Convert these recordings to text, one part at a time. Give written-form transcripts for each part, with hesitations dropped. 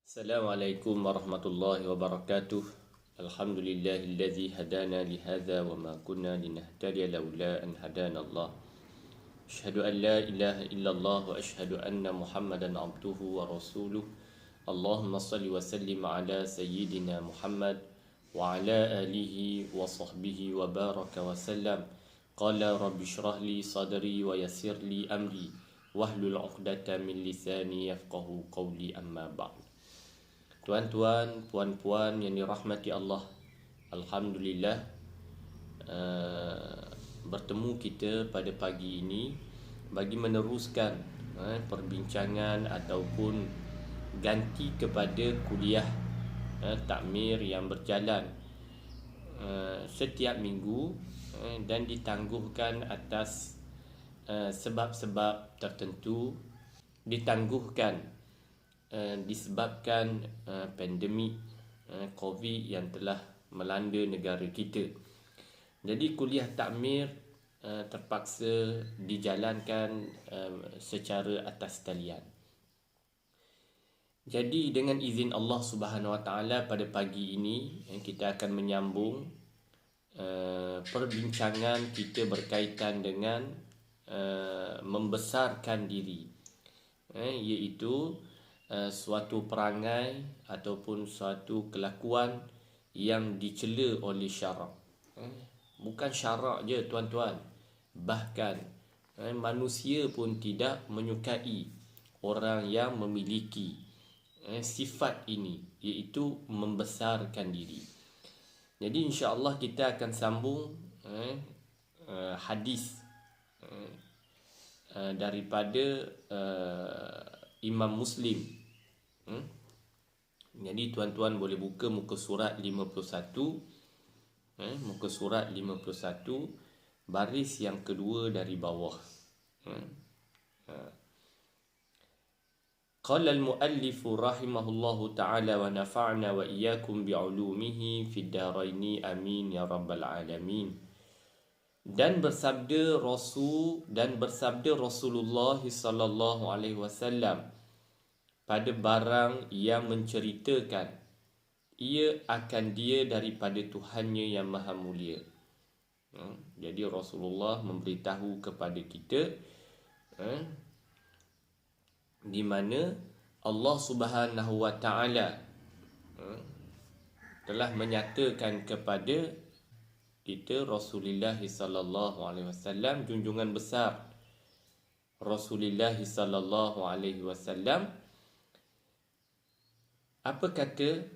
Assalamualaikum warahmatullahi wabarakatuh. Alhamdulillahilladzi hadana lihadza wa ma kunna linahtadiya laula an hadana Allah. Asyhadu an la ilaha illallah wa asyhadu anna Muhammadan abduhu wa rasuluh. Allahumma salli wa sallim ala sayyidina Muhammad wa ala alihi wa sahbihi wa baraka wa sallam. Qala rabbi shrah li sadri wa yassir li amri wahlul 'uqdatam min lisani yafqahu qawli, amma ba'd. Tuan-tuan, puan-puan yang dirahmati Allah, Alhamdulillah, bertemu kita pada pagi ini bagi meneruskan perbincangan ataupun ganti kepada kuliah takmir yang berjalan setiap minggu dan ditangguhkan atas sebab-sebab tertentu, ditangguhkan disebabkan pandemik COVID yang telah melanda negara kita. Jadi kuliah takmir terpaksa dijalankan secara atas talian. Jadi dengan izin Allah Subhanahu Wa Taala, pada pagi ini kita akan menyambung perbincangan kita berkaitan dengan membesarkan diri, iaitu suatu perangai ataupun suatu kelakuan yang dicela oleh syarak. Bukan syarak je tuan-tuan, bahkan manusia pun tidak menyukai orang yang memiliki sifat ini, iaitu membesarkan diri. Jadi insya-Allah kita akan sambung hadis daripada Imam Muslim. Jadi tuan-tuan boleh buka muka surat 51, muka surat 51, baris yang kedua dari bawah. Qala al-muallif rahimahullahu ta'ala wa nafa'na wa iyyakum bi'ulumihi fid dharaini amin ya rabbal alamin. Dan bersabda Rasulullah sallallahu alaihi wasallam pada barang yang menceritakan ia akan dia daripada Tuhannya yang maha mulia. Jadi Rasulullah memberitahu kepada kita di mana Allah Subhanahu Wa Taala telah menyatakan kepada kita, Rasulullah sallallahu alaihi wasallam, junjungan besar Rasulullah sallallahu alaihi wasallam. Apa kata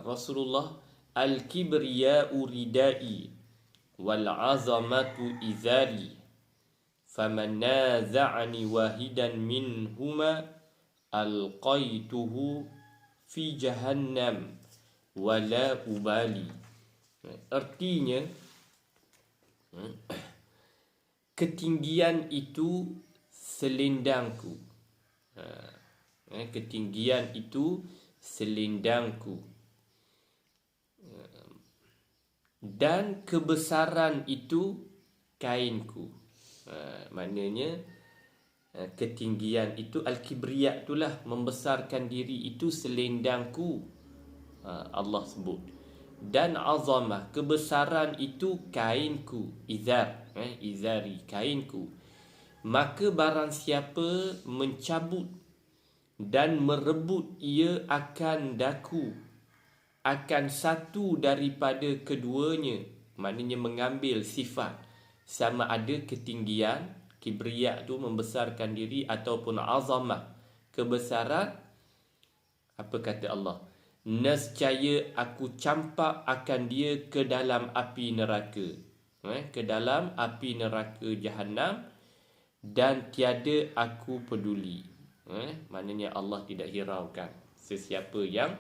Rasulullah? Al-kibriya'u ridai wal 'azamatu izari faman naza'ani wahidan minhuma alqaituhu fi jahannam wala ubali. Artinya, ketinggian itu selendangku. Ketinggian itu selendangku, dan kebesaran itu kainku. Maknanya ketinggian itu, al-kibriya itulah membesarkan diri, itu selendangku, Allah sebut. Dan azamah, kebesaran itu kainku, izar, izari, kainku. Maka barang siapa mencabut dan merebut ia akan daku, akan satu daripada keduanya, maknanya mengambil sifat, sama ada ketinggian, kibriya tu membesarkan diri, ataupun azamah, kebesaran. Apa kata Allah? Nescaya aku campak akan dia ke dalam api neraka, ke dalam api neraka Jahannam, dan tiada aku peduli. Maknanya Allah tidak hiraukan sesiapa yang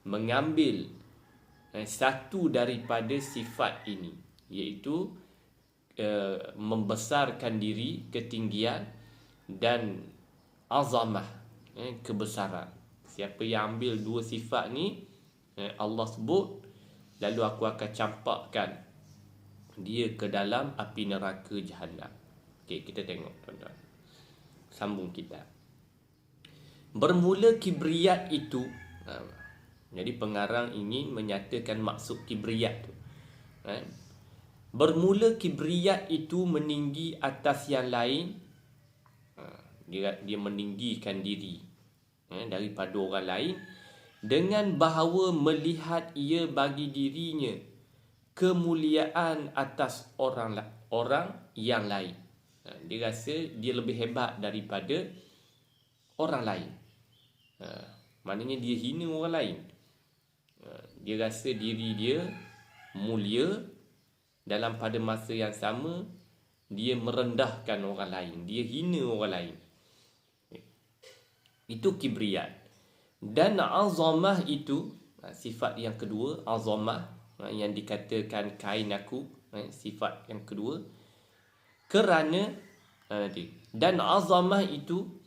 mengambil satu daripada sifat ini, iaitu membesarkan diri, ketinggian, dan azamah, kebesaran. Siapa yang ambil dua sifat ni, Allah sebut, lalu aku akan campakkan dia ke dalam api neraka Jahannam. Okey, kita tengok tuan-tuan. Sambung kita. Bermula kibriyat itu, jadi pengarang ingin menyatakan maksud kibriyat tu. Bermula kibriyat itu meninggi atas yang lain. Dia meninggikan diri daripada orang lain dengan bahawa melihat ia bagi dirinya kemuliaan atas orang yang lain. Dia rasa dia lebih hebat daripada orang lain. Maknanya dia hina orang lain. Dia rasa diri dia mulia, dalam pada masa yang sama dia merendahkan orang lain, dia hina orang lain. Itu kibriyat. Dan azamah itu sifat yang kedua, azamah yang dikatakan kain aku, sifat yang kedua. Kerana dan azamah itu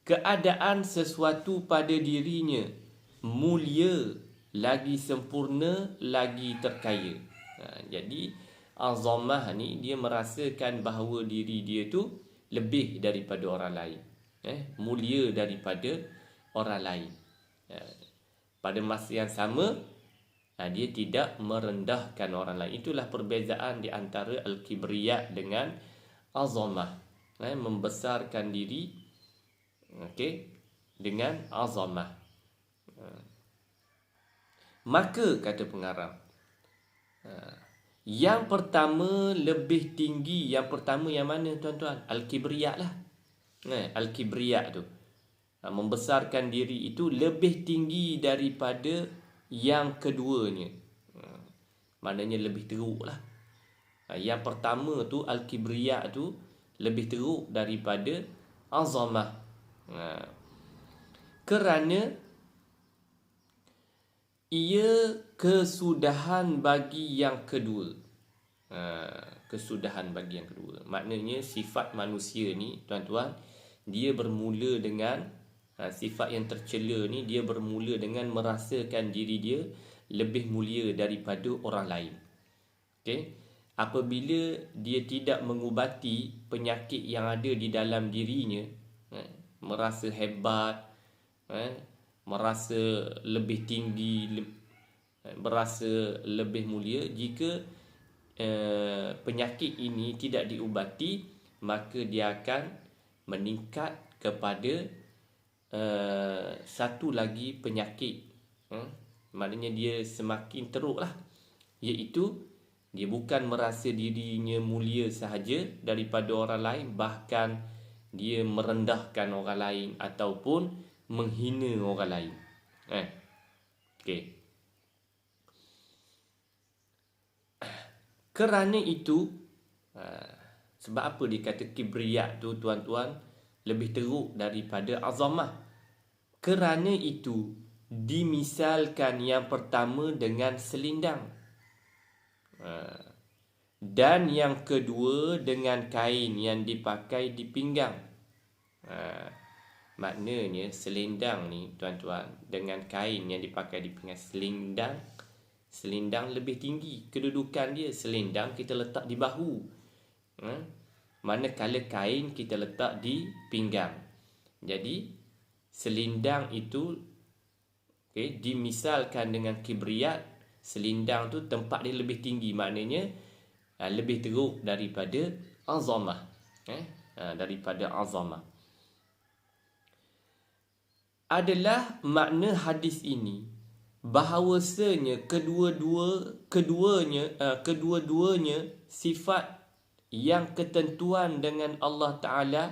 keadaan sesuatu pada dirinya mulia, lagi sempurna, lagi terkaya. Jadi azamah ni dia merasakan bahawa diri dia tu lebih daripada orang lain, mulia daripada orang lain. Pada masa yang sama dia tidak merendahkan orang lain. Itulah perbezaan di antara al-kibriyat dengan azamah. Membesarkan diri dengan azamah. Maka kata pengarang, yang pertama lebih tinggi. Yang pertama yang mana tuan-tuan? Al-kibriyat lah. Al-kibriyat tu, membesarkan diri itu lebih tinggi daripada yang keduanya. Maknanya lebih teruk lah. Yang pertama tu al-kibriyat tu lebih teruk daripada azamah. Kerana ia kesudahan bagi yang kedua. Kesudahan bagi yang kedua. Maknanya sifat manusia ni tuan-tuan, dia bermula dengan sifat yang tercela ni, dia bermula dengan merasakan diri dia lebih mulia daripada orang lain. Apabila dia tidak mengubati penyakit yang ada di dalam dirinya, merasa hebat, merasa lebih tinggi, merasa lebih mulia, jika penyakit ini tidak diubati, maka dia akan meningkat kepada satu lagi penyakit. Maknanya dia semakin teruk lah, iaitu dia bukan merasa dirinya mulia sahaja daripada orang lain, bahkan dia merendahkan orang lain ataupun menghina orang lain. Kerana itu, sebab apa dikata kibriyat tu tuan-tuan lebih teruk daripada azamah? Kerana itu dimisalkan yang pertama dengan selindang, dan yang kedua dengan kain yang dipakai di pinggang. Maknanya selendang ni tuan-tuan dengan kain yang dipakai di pinggang. Selendang lebih tinggi kedudukan dia. Selendang kita letak di bahu, manakala kain kita letak di pinggang. Jadi selendang itu dimisalkan dengan kibriyat. Selendang tu tempat dia lebih tinggi, maknanya lebih teruk daripada azamah. Daripada azamah adalah makna hadis ini bahawasanya kedua-duanya sifat yang ketentuan dengan Allah Ta'ala,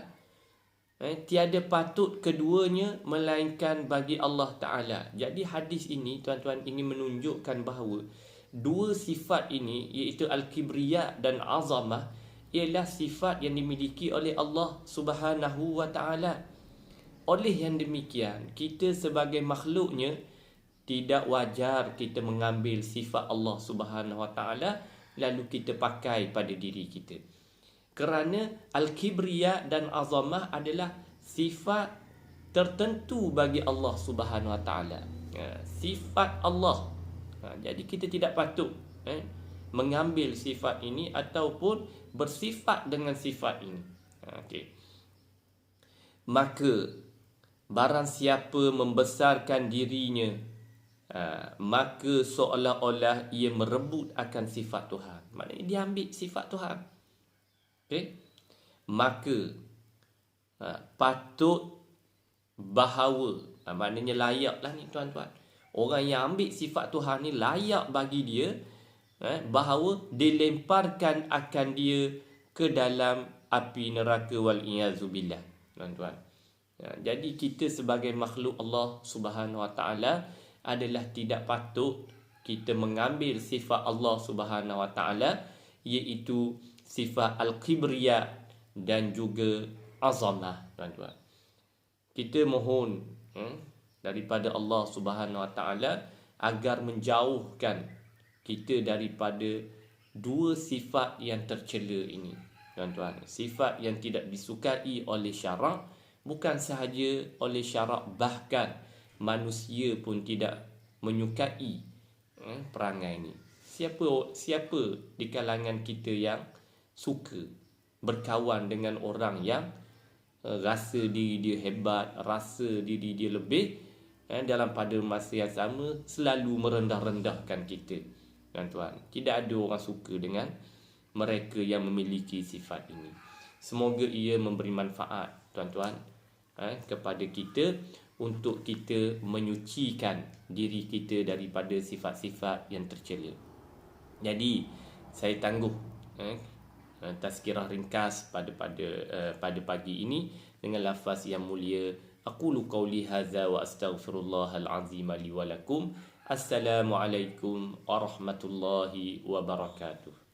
tiada patut keduanya melainkan bagi Allah Ta'ala. Jadi hadis ini tuan-tuan ingin menunjukkan bahawa dua sifat ini, iaitu al-kibriyat dan azamah, ialah sifat yang dimiliki oleh Allah Subhanahu wa Ta'ala. Oleh yang demikian, kita sebagai makhluknya tidak wajar kita mengambil sifat Allah Subhanahu wa Ta'ala lalu kita pakai pada diri kita. Kerana al-kibriyat dan azamah adalah sifat tertentu bagi Allah Subhanahu wa Ta'ala. Sifat Allah. Jadi kita tidak patut mengambil sifat ini ataupun bersifat dengan sifat ini. Maka barang siapa membesarkan dirinya, maka seolah-olah ia merebut akan sifat Tuhan. Maknanya dia ambil sifat Tuhan. Okay? Maka patut bahawa, maknanya layaklah ni tuan-tuan, orang yang ambil sifat Tuhan ni layak bagi dia bahawa dilemparkan akan dia ke dalam api neraka wal-iyazubillah, tuan-tuan. Jadi kita sebagai makhluk Allah Subhanahu Wa Taala adalah tidak patut kita mengambil sifat Allah Subhanahu Wa Taala, iaitu sifat al-kibriya dan juga azamah, tuan-tuan. Kita mohon daripada Allah Subhanahu Wa Taala agar menjauhkan kita daripada dua sifat yang tercela ini, tuan-tuan. Sifat yang tidak disukai oleh syarak, bukan sahaja oleh syarak, bahkan manusia pun tidak menyukai perangai ini. Siapa di kalangan kita yang suka berkawan dengan orang yang rasa diri dia hebat, rasa diri dia lebih, dalam pada masa yang sama selalu merendah-rendahkan kita, tuan-tuan. Tidak ada orang suka dengan mereka yang memiliki sifat ini. Semoga ia memberi manfaat, tuan-tuan, kepada kita untuk kita menyucikan diri kita daripada sifat-sifat yang tercela. Jadi saya tangguh tazkirah ringkas pada pagi ini dengan lafaz yang mulia. Aqulu qawli hadza wa astaghfirullahal azim li wa lakum. Assalamualaikum warahmatullahi wabarakatuh.